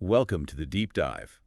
Welcome to the deep dive.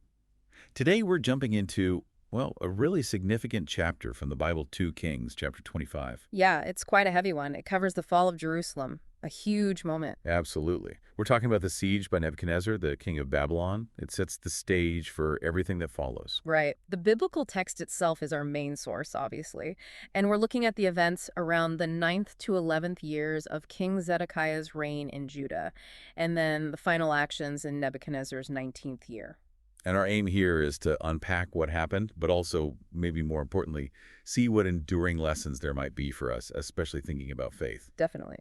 Today we're jumping into, well, a really significant chapter from the Bible, 2 Kings, chapter 25. Yeah, it's quite a heavy one. It covers the fall of Jerusalem, a huge moment. Absolutely. We're talking about the siege by Nebuchadnezzar, the king of Babylon. It sets the stage for everything that follows. Right. The biblical text itself is our main source, obviously, and we're looking at the events around the 9th to 11th years of King Zedekiah's reign in Judah, and then the final actions in Nebuchadnezzar's 19th year. And our aim here is to unpack what happened, but also, maybe more importantly, see what enduring lessons there might be for us, especially thinking about faith. Definitely.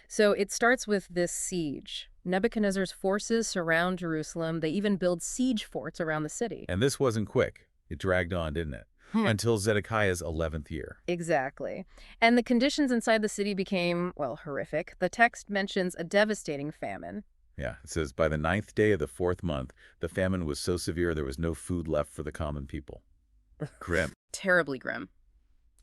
So it starts with this siege. Nebuchadnezzar's forces surround Jerusalem. They even build siege forts around the city. And this wasn't quick. It dragged on, didn't it? Until Zedekiah's 11th year. Exactly. And the conditions inside the city became, well, horrific. The text mentions a devastating famine. Yeah, it says, by the 9th day of the 4th month, the famine was so severe there was no food left for the common people. Grim. Terribly grim.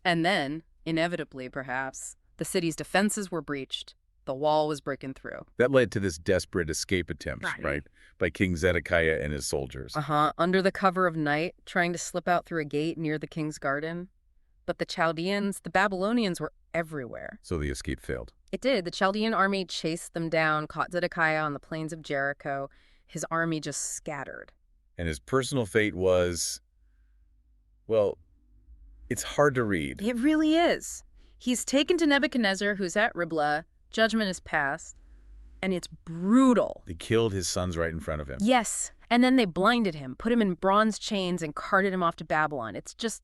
And then, inevitably perhaps, the city's defenses were breached. The wall was broken through. That led to this desperate escape attempt, Right. right? By King Zedekiah and his soldiers. Under the cover of night, trying to slip out through a gate near the king's garden. But the Chaldeans, the Babylonians, were everywhere. So the escape failed. It did. The Chaldean army chased them down, caught Zedekiah on the plains of Jericho. His army just scattered. And his personal fate was, well, it's hard to read. It really is. He's taken to Nebuchadnezzar, who's at Riblah. Judgment is passed, and it's brutal. They killed his sons right in front of him. Yes, and then they blinded him, put him in bronze chains, and carted him off to Babylon. It's just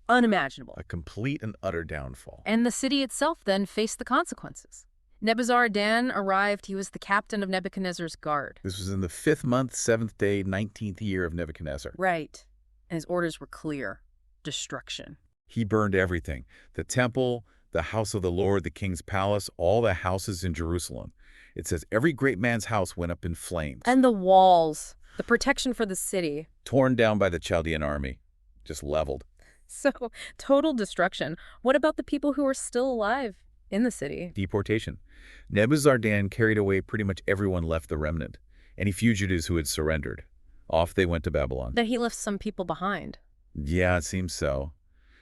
unimaginable. A complete and utter downfall. And the city itself then faced the consequences. Nebuzaradan arrived. He was the captain of Nebuchadnezzar's guard. This was in the 5th month, 7th day, 19th year of Nebuchadnezzar. Right. And his orders were clear. Destruction. He burned everything. The temple, the house of the Lord, the king's palace, all the houses in Jerusalem. It says every great man's house went up in flames. And the walls, the protection for the city. Torn down by the Chaldean army. Just leveled. So, total destruction. What about the people who are still alive in the city? Deportation. Nebuzaradan carried away pretty much everyone left the remnant. Any fugitives who had surrendered. Off they went to Babylon. That he left some people behind. Yeah, it seems so.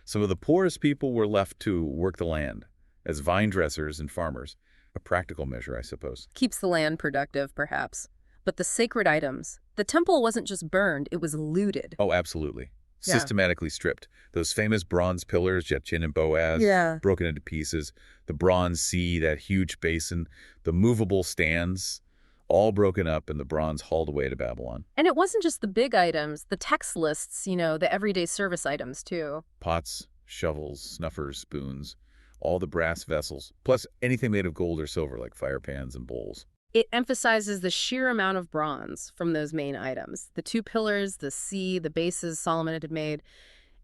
Some of the poorest people were left to work the land as vine dressers and farmers. A practical measure, I suppose. Keeps the land productive, perhaps. But the sacred items, the temple wasn't just burned, it was looted. Oh, absolutely. Yeah. Systematically stripped. Those famous bronze pillars, Jachin and Boaz, Yeah. broken into pieces. The bronze sea, that huge basin. The movable stands, all broken up and the bronze hauled away to Babylon. And it wasn't just the big items, the text lists, the everyday service items, too. Pots, shovels, snuffers, spoons, all the brass vessels, plus anything made of gold or silver like fire pans and bowls. It emphasizes the sheer amount of bronze from those main items. The 2 pillars, the sea, the bases Solomon had made.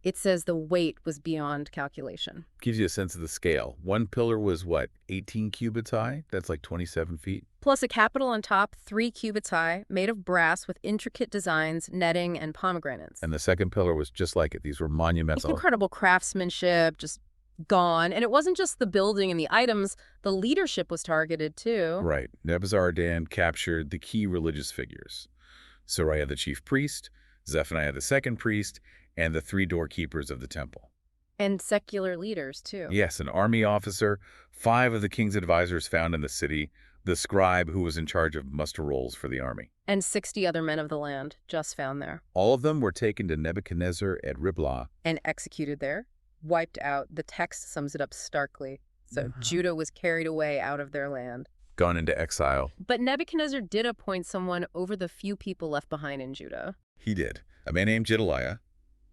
It says the weight was beyond calculation. Gives you a sense of the scale. One pillar was, what, 18 cubits high? That's like 27 feet. Plus a capital on top, 3 cubits high, made of brass with intricate designs, netting, and pomegranates. And the second pillar was just like it. These were monumental. Incredible craftsmanship, just gone. And it wasn't just the building and the items, the leadership was targeted too. Right. Nebuzaradan captured the key religious figures. Sariah the chief priest, Zephaniah the second priest, and the 3 doorkeepers of the temple. And secular leaders too. Yes, an army officer, 5 of the king's advisors found in the city, the scribe who was in charge of muster rolls for the army. And 60 other men of the land just found there. All of them were taken to Nebuchadnezzar at Riblah. And executed there. Wiped out. The text sums it up starkly. So Judah was carried away out of their land. Gone into exile. But Nebuchadnezzar did appoint someone over the few people left behind in Judah. He did. A man named Gedaliah.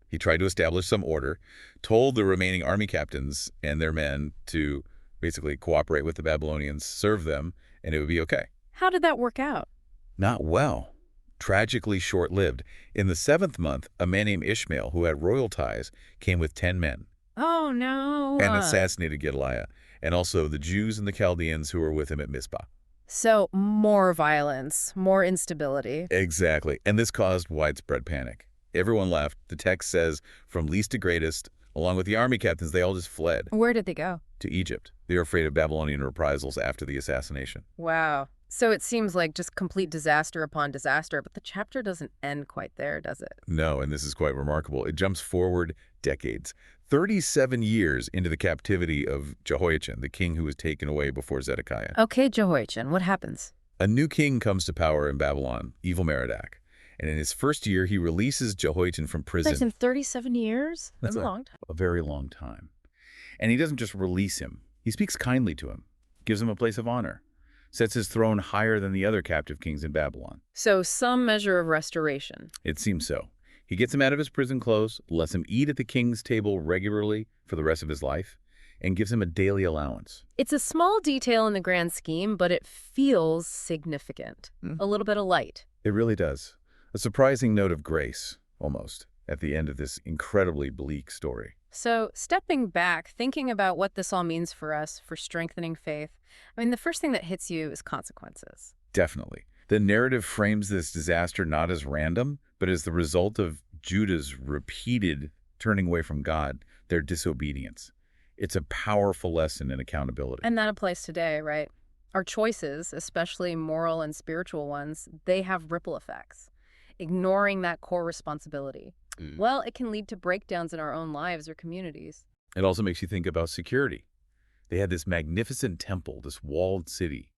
He tried to establish some order, told the remaining army captains and their men to basically cooperate with the Babylonians, serve them, and it would be okay. How did that work out? Not well. Tragically short-lived. In the 7th month, a man named Ishmael, who had royal ties, came with 10 men. Oh, no. And assassinated Gedaliah, and also the Jews and the Chaldeans who were with him at Mizpah. So, more violence, more instability. Exactly. And this caused widespread panic. Everyone left. The text says, from least to greatest, along with the army captains, they all just fled. Where did they go? To Egypt. They were afraid of Babylonian reprisals after the assassination. Wow. So it seems like just complete disaster upon disaster, but the chapter doesn't end quite there, does it? No, and this is quite remarkable. It jumps forward decades, 37 years into the captivity of Jehoiachin, the king who was taken away before Zedekiah. Okay, Jehoiachin, what happens? A new king comes to power in Babylon, evil Merodach. And in his first year, he releases Jehoiachin from That's in prison. 37 years? That's That's a long time. a very long time. And he doesn't just release him. He speaks kindly to him, gives him a place of honor, sets his throne higher than the other captive kings in Babylon. So some measure of restoration. It seems so. He gets him out of his prison clothes, lets him eat at the king's table regularly for the rest of his life, and gives him a daily allowance. It's a small detail in the grand scheme, but it feels significant. A little bit of light. It really does. A surprising note of grace, almost, at the end of this incredibly bleak story. So stepping back, thinking about what this all means for us, for strengthening faith, I mean, the first thing that hits you is consequences. Definitely. The narrative frames this disaster not as random, but as the result of Judah's repeated turning away from God, their disobedience. It's a powerful lesson in accountability. And that applies today, right? Our choices, especially moral and spiritual ones, they have ripple effects. Ignoring that core responsibility, well, it can lead to breakdowns in our own lives or communities. It also makes you think about security. They had this magnificent temple, this walled city,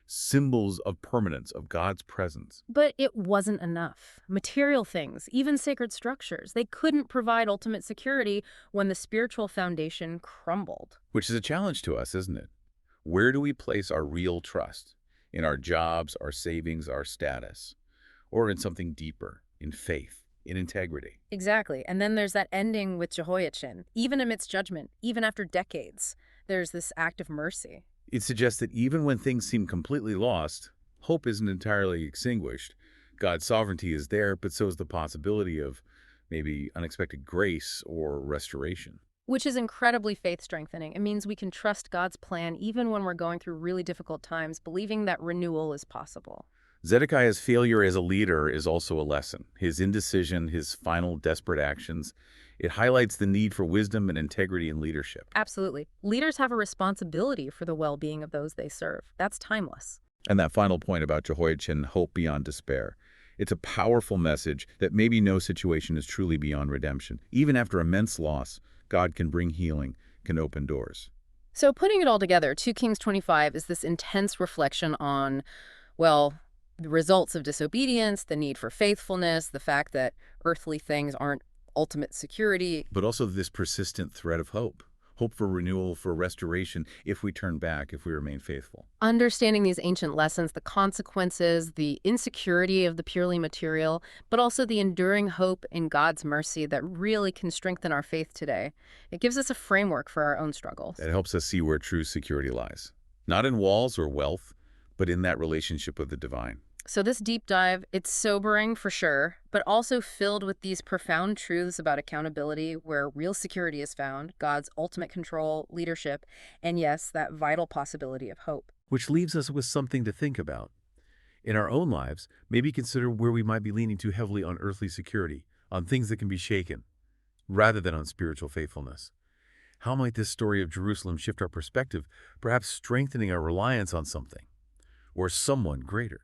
symbols of permanence, of God's presence. But it wasn't enough. Material things, even sacred structures, they couldn't provide ultimate security when the spiritual foundation crumbled. Which is a challenge to us, isn't it? Where do we place our real trust? In our jobs, our savings, our status? Or in something deeper, in faith, in integrity? Exactly. And then there's that ending with Jehoiachin. Even amidst judgment, even after decades, there's this act of mercy. It suggests that even when things seem completely lost, hope isn't entirely extinguished. God's sovereignty is there, but so is the possibility of maybe unexpected grace or restoration. Which is incredibly faith-strengthening. It means we can trust God's plan even when we're going through really difficult times, believing that renewal is possible. Zedekiah's failure as a leader is also a lesson. His indecision, his final desperate actions, it highlights the need for wisdom and integrity in leadership. Absolutely. Leaders have a responsibility for the well-being of those they serve. That's timeless. And that final point about Jehoiachin, hope beyond despair. It's a powerful message that maybe no situation is truly beyond redemption. Even after immense loss, God can bring healing, can open doors. So putting it all together, 2 Kings 25 is this intense reflection on, well, the results of disobedience, the need for faithfulness, the fact that earthly things aren't ultimate security. But also this persistent thread of hope. Hope for renewal, for restoration, if we turn back, if we remain faithful. Understanding these ancient lessons, the consequences, the insecurity of the purely material, but also the enduring hope in God's mercy that really can strengthen our faith today. It gives us a framework for our own struggles. It helps us see where true security lies. Not in walls or wealth, but in that relationship with the divine. So this deep dive, it's sobering for sure, but also filled with these profound truths about accountability, where real security is found, God's ultimate control, leadership, and yes, that vital possibility of hope. Which leaves us with something to think about. In our own lives, maybe consider where we might be leaning too heavily on earthly security, on things that can be shaken, rather than on spiritual faithfulness. How might this story of Jerusalem shift our perspective, perhaps strengthening our reliance on something or someone greater?